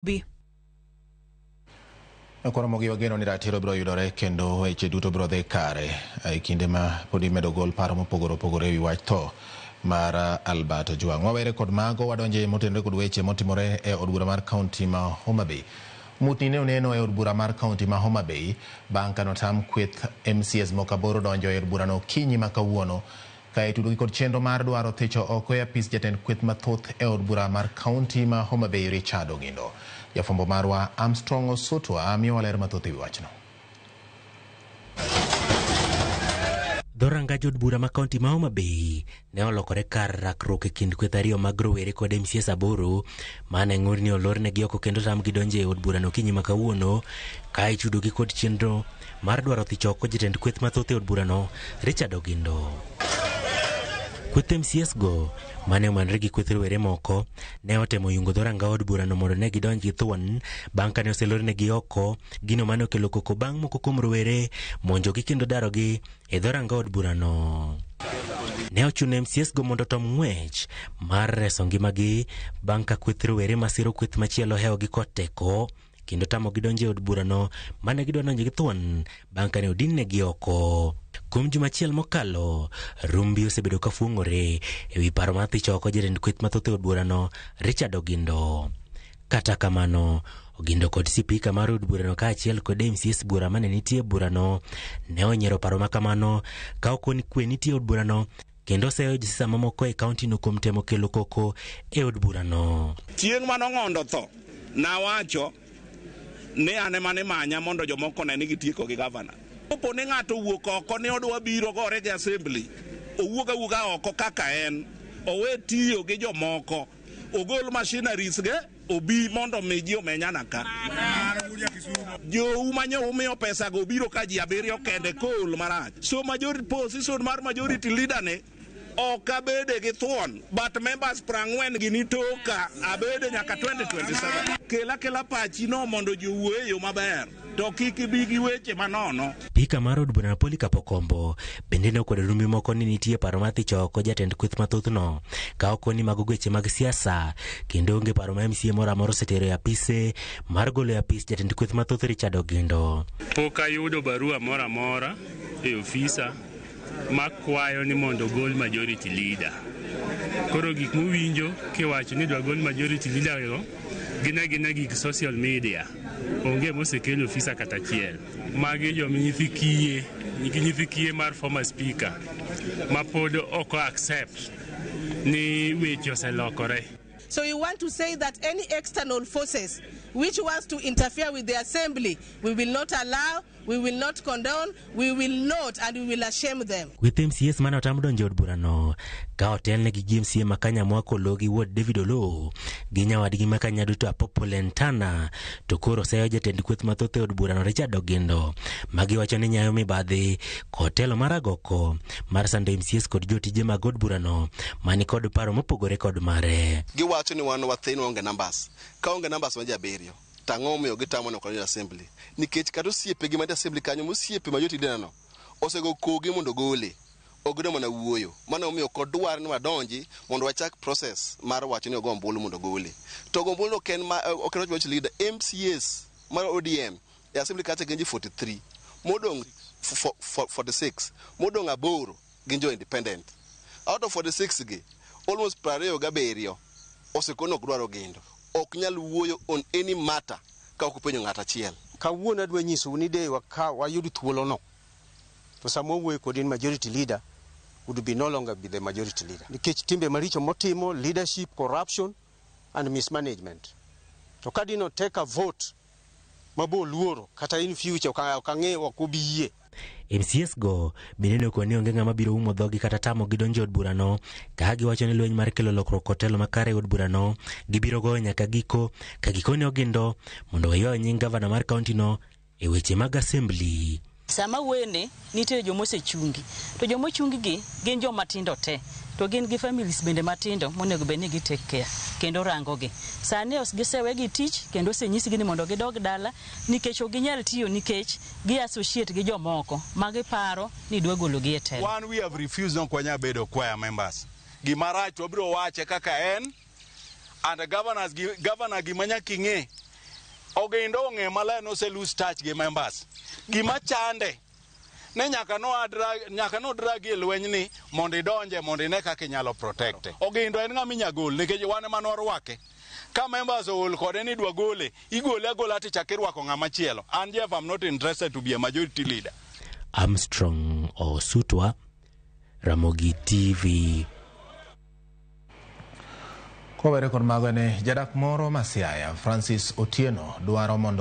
B. Koromogi wageno ni ratiro biro yudore kendo weche duto biro dhi kare kinde ma podi medo gol paro mopogore opogore ewi wach tho mar Albert Ojwang. Wawere kod mago wadonje motenore kod weche motimore e od bura mar kaunti ma Homa Bay. Mutni ne oneno e od bura mar kaunti ma Homa Bay bang' kano tam kweth MCS mokaboro donjo e od bura no kinyi ma kawuono ka itudo kod chenro mar dwaro thicho oko e apis jatend kweth mathoth e od bura mar kaunti ma Homa Bay Richard Ogindo. Jafwambo marwa Armstrong Osotwa miyo waler mathoth ewi wachno. Dhoranga jod bura ma kaunti ma Homa Bay ne olokore kar rakruok e kind kweth ariyo mag rowere kod MCS aboro mane ng'ur ni olornegi oko kendo tamgi donjo e od bura no kinyi ma kawuono ka ichudogi kod chenro mar dwaro thicho oko jatend kweth mathoth e od bura no Richard Ogindo. Kweth MCS go mane omanre gi kweth rowere moko ne otemo yungo dhoranga od bura no mondo ne gidonji thuon bang' kane oselornegi oko gino mane okelo koko bang' moko kuom rowere monjogi kendo darogi e dhoranga od bura no. Ne ochuno MCS go mondo tom ng'wech mar reso ngimagi bang' ka kweth rowere masiro kweth machielo hewogi kod teko kendo tamo gidonjo e od bura no mane gidwa donjo gi thuon bang' kane odinnegi oko. Kuom juma achiel mokalo, rumbi osebedo ka fuong'ore ewi paro mar thicho oko jatend kweth mathoth e od bura no Richard Ogindo. Kata kamano, Ogindo kod sipika mar od bura no kaachiel kod MCS bura mane nitie e bura no ne onyiero paro makamano ka okoni kwe nitie e od bura no kendo oseyo josiasa mamoko e kaunti no kuom temo kelo koko e od bura no. Chieng' manong'ondo tho nawacho ne ane mane manya mondo jomoko ne gitieko gi gavana. Opo ne ng'ato wuok oko ne odwa biro gore gi assembly, owuoga oko kaka en, owe tiyo gi jomoko, ogol machineries ge, obi mondo meji omenyana ka. Jo manyo umiyo pesa go biro ka ji abiriyo kende kol marach. So majority position mar majority leader ne okabede gi thuon, but members prang'wen gi nitoka abede nyaka 2027. Kela pachi no mondo jowuoyo maber. To kiki bigi weche manono. Pika mar od bura Polycarp Okombo bende ne okwedo rumbi moko ni nitie paro mar thicho oko jatend kweth mathoth no ka okoni mago weche mag siasa kendo onge paro ma MCA moro amora osetero e apise mar golo e apis jatend kweth mathoth Richard Ogindo. Pok ayudo barua moro amora e ofisa makwayo ni mondo gol majority leader. Koro gik muwinjo kiwacho ni dwa gol majority leader go gina gik social media. Onge mosekelo ofisa kata chiel. Magi jo nyithi kiye mar former speaker ma pod ok accept ni weche oselokore. So you want to say that any external forces which wants to interfere with the assembly, we will not allow, we will not condone, we will not, and we will shame them. With MCS mana otam donjo od bura no ka otel ne gi MCA makanya mwako logi ward David Olo gi nyawadgi makanya duto Apopo Lentana to koro seyo jatend kweth mathoth e od bura no Richard Ogindo magi wacho ni nyayo mibadhi kotelo mar agoko mar sando MCS kod jotije mag od bura no mani kod paro mopogore kod mare. Giwacho ni wan wathin onge numbers ka onge numbers ma jabiriyo tang'o miyo gitamo no kod assembly nikech kata osiepe gi mar assembly kanyo mosiepe ma jotije no osego kogi mondo gole ogdo mana wuoyo mana omiyo kod dwar ni wadonji mondo wachak process mar wacho ni ogombulu mondo gole to gombulu ken ma okelo watch leader MCS mar ODM e assembly kata genji 43 modong 46 modong aboro ginjo independent out of 46 gi almost prario gaberio osekono dwaro Ogindo ok nyal wuoyo on any matter ka okupenyo ng'ata achiel. Kawuono adwa nyiso ni de wayud thuolo no to samo wuoyo kod majority leader would be no longer be the majority leader nikech timbe maricho motimo leadership corruption and mismanagement to ka dino take a vote mabo luoro kata in future okang'e wakobiye. MCS go bende okoni onge ng'ama biro umo dhogi kata tamo gidonjo od bura no ka giwacho ni lweny mar kelo lokruok kotelo makare od bura no gibiro go nyaka giko ka gikone Ogindo mondo weyo nying gavana mar kaunti no e weche mag assembly. Sama wene nitie jomosechungi to jomochungi gi gin joma tindo te to gin gi families bende matindo monego bed ni gi take care kendo rango gi. Sani gisewe gi tich kendo osenyisgi ni mondo gidog dala nikech ok ginyal tiyo nikech gi associate gi jomoko magiparo ni dwa golo gi e telo. One we have refused on kwanya bedo choir members. Gimarach to biro wache kaka en and governor gimanya kinge Ogindo ong'e maler no se lose touch gi members. Gima chande ne nyaka no drag e lweny ni mondo idonje mondo ine kaka inyalo protect. Ogindo en ng'ama inyagol nikech wan ema norwake. Ka members ol kode ni dwa gole, igole agola tichak irwako ng'ama chielo. And Jeff, I'm not interested to be a majority leader. Armstrong Osutwa, Ramogi TV. Kowere kod mago ne jadak moro ma Siaya, Francis Otieno, dwaro mondo